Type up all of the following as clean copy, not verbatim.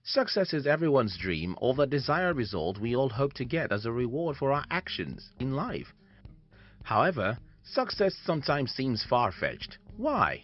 Success is everyone's dream or the desired result we all hope to get as a reward for our actions in life. However, success sometimes seems far-fetched. Why?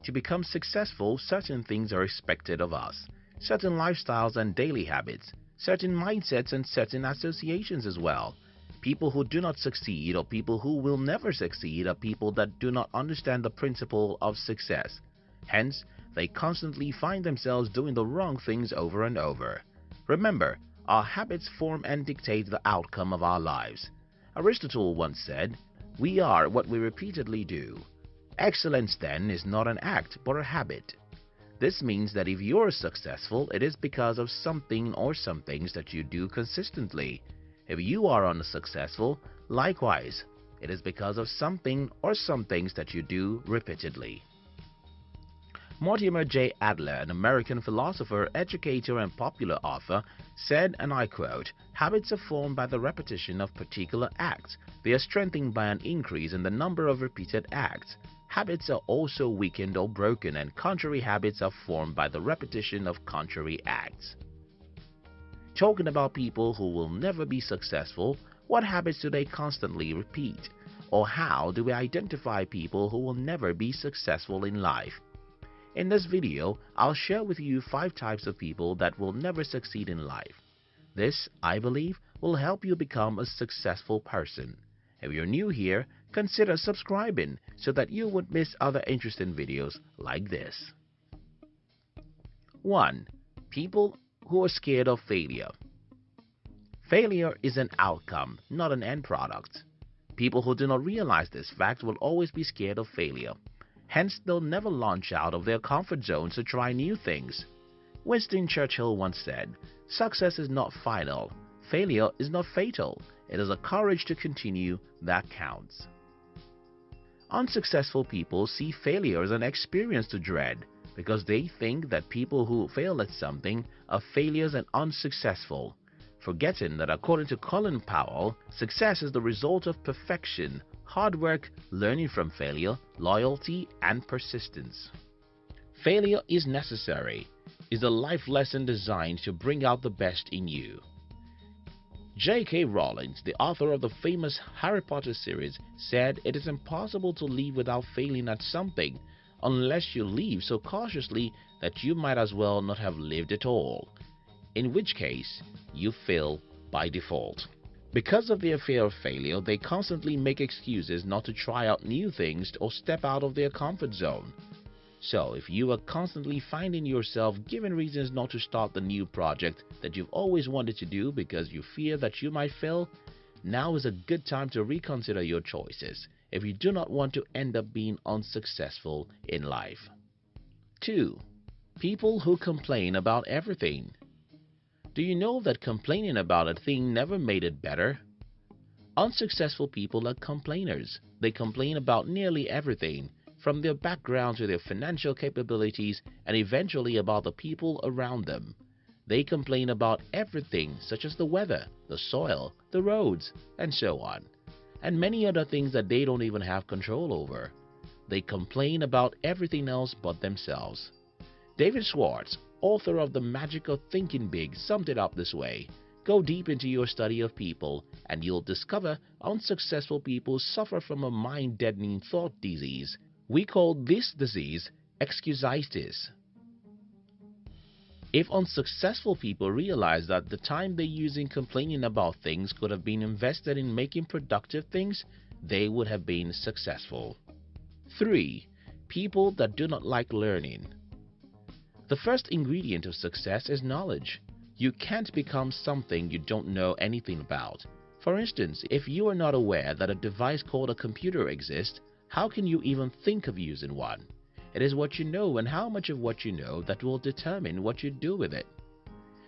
To become successful, certain things are expected of us, certain lifestyles and daily habits, certain mindsets and certain associations as well. People who do not succeed or people who will never succeed are people that do not understand the principle of success. Hence, they constantly find themselves doing the wrong things over and over. Remember, our habits form and dictate the outcome of our lives. Aristotle once said, "We are what we repeatedly do." Excellence, then, is not an act but a habit. This means that if you're successful, it is because of something or some things that you do consistently. If you are unsuccessful, likewise, it is because of something or some things that you do repeatedly. Mortimer J. Adler, an American philosopher, educator, and popular author, said, and I quote, "Habits are formed by the repetition of particular acts. They are strengthened by an increase in the number of repeated acts. Habits are also weakened or broken, and contrary habits are formed by the repetition of contrary acts." Talking about people who will never be successful, what habits do they constantly repeat? Or how do we identify people who will never be successful in life? In this video, I'll share with you 5 types of people that will never succeed in life. This, I believe, will help you become a successful person. If you're new here, consider subscribing so that you won't miss other interesting videos like this. 1. People who are scared of failure. Failure is an outcome, not an end product. People who do not realize this fact will always be scared of failure. Hence, they'll never launch out of their comfort zones to try new things. Winston Churchill once said, "Success is not final. Failure is not fatal. It is the courage to continue that counts." Unsuccessful people see failure as an experience to dread because they think that people who fail at something are failures and unsuccessful, forgetting that according to Colin Powell, success is the result of perfection, hard work, learning from failure, loyalty, and persistence. Failure is necessary, is a life lesson designed to bring out the best in you. J.K. Rowling, the author of the famous Harry Potter series, said it is impossible to live without failing at something, unless you live so cautiously that you might as well not have lived at all, in which case you fail by default. Because of their fear of failure, they constantly make excuses not to try out new things or step out of their comfort zone. So, if you are constantly finding yourself giving reasons not to start the new project that you've always wanted to do because you fear that you might fail, now is a good time to reconsider your choices if you do not want to end up being unsuccessful in life. 2. People who complain about everything. Do you know that complaining about a thing never made it better? Unsuccessful people are complainers. They complain about nearly everything, from their background to their financial capabilities and eventually about the people around them. They complain about everything such as the weather, the soil, the roads, and so on, and many other things that they don't even have control over. They complain about everything else but themselves. David Schwartz, author of The Magic of Thinking Big, summed it up this way: go deep into your study of people and you'll discover unsuccessful people suffer from a mind-deadening thought disease. We call this disease excusitis. If unsuccessful people realize that the time they use in complaining about things could have been invested in making productive things, they would have been successful. 3. People that do not like learning. The first ingredient of success is knowledge. You can't become something you don't know anything about. For instance, if you are not aware that a device called a computer exists, how can you even think of using one? It is what you know and how much of what you know that will determine what you do with it.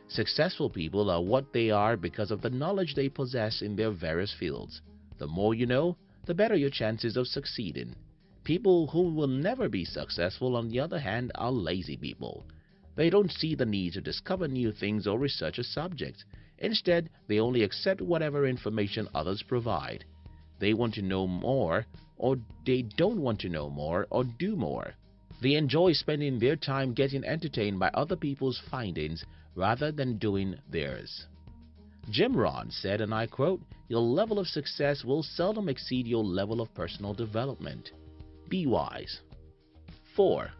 Successful people are what they are because of the knowledge they possess in their various fields. The more you know, the better your chances of succeeding. People who will never be successful, on the other hand, are lazy people. They don't see the need to discover new things or research a subject. Instead, they only accept whatever information others provide. They want to know more, or they don't want to know more or do more. They enjoy spending their time getting entertained by other people's findings rather than doing theirs. Jim Rohn said, and I quote, "Your level of success will seldom exceed your level of personal development. Be wise." 4.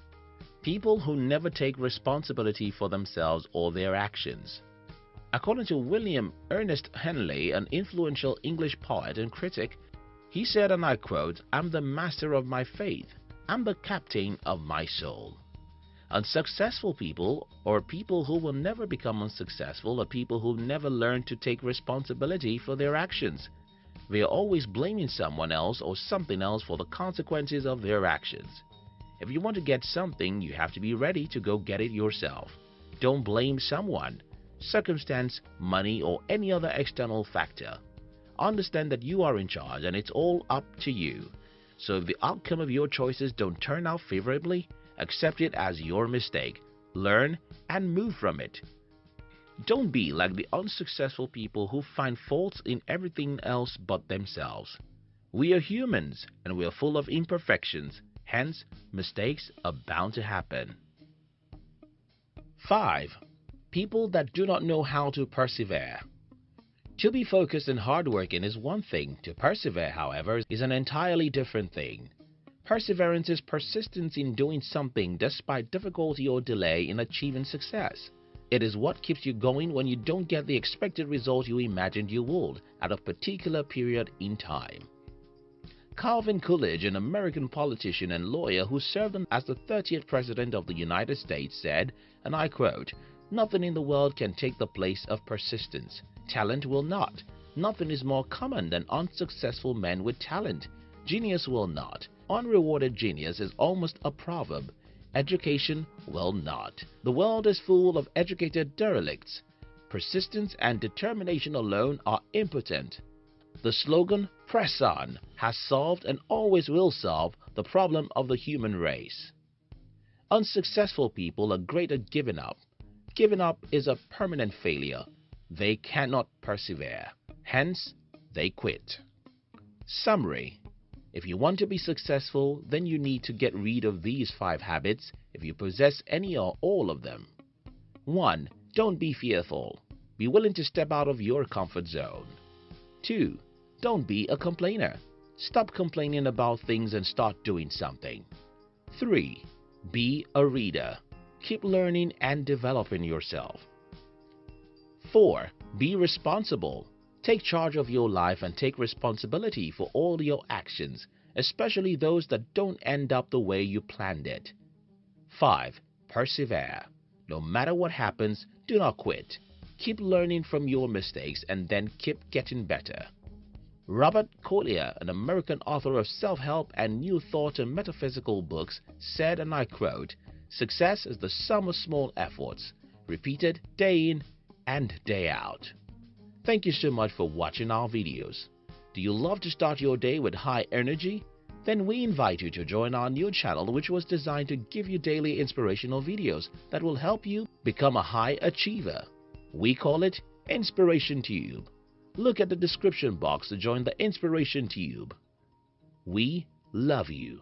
People who never take responsibility for themselves or their actions. According to William Ernest Henley, an influential English poet and critic, he said, and I quote, "I'm the master of my fate. I'm the captain of my soul." Unsuccessful people, or people who will never become unsuccessful, are people who never learn to take responsibility for their actions. They are always blaming someone else or something else for the consequences of their actions. If you want to get something, you have to be ready to go get it yourself. Don't blame someone, circumstance, money, or any other external factor. Understand that you are in charge and it's all up to you. So if the outcome of your choices don't turn out favorably, accept it as your mistake, learn, and move from it. Don't be like the unsuccessful people who find faults in everything else but themselves. We are humans and we are full of imperfections, hence mistakes are bound to happen. 5. People that do not know how to persevere. To be focused and hardworking is one thing. To persevere, however, is an entirely different thing. Perseverance is persistence in doing something despite difficulty or delay in achieving success. It is what keeps you going when you don't get the expected result you imagined you would at a particular period in time. Calvin Coolidge, an American politician and lawyer who served as the 30th President of the United States, said, and I quote, "Nothing in the world can take the place of persistence. Talent will not. Nothing is more common than unsuccessful men with talent. Genius will not. Unrewarded genius is almost a proverb. Education will not. The world is full of educated derelicts. Persistence and determination alone are impotent." The slogan, "Press on," has solved and always will solve the problem of the human race. Unsuccessful people are great at giving up. Giving up is a permanent failure. They cannot persevere. Hence, they quit. Summary: if you want to be successful, then you need to get rid of these 5 habits if you possess any or all of them. 1. Don't be fearful. Be willing to step out of your comfort zone. 2. Don't be a complainer. Stop complaining about things and start doing something. 3. Be a reader. Keep learning and developing yourself. 4. Be responsible. Take charge of your life and take responsibility for all your actions, especially those that don't end up the way you planned it. 5. Persevere. No matter what happens, do not quit. Keep learning from your mistakes and then keep getting better. Robert Collier, an American author of self-help and New Thought and metaphysical books, said, and I quote, "Success is the sum of small efforts, repeated day in and day out." Thank you so much for watching our videos. Do you love to start your day with high energy? Then we invite you to join our new channel, which was designed to give you daily inspirational videos that will help you become a high achiever. We call it Inspiration Tube. Look at the description box to join the Inspiration Tube. We love you.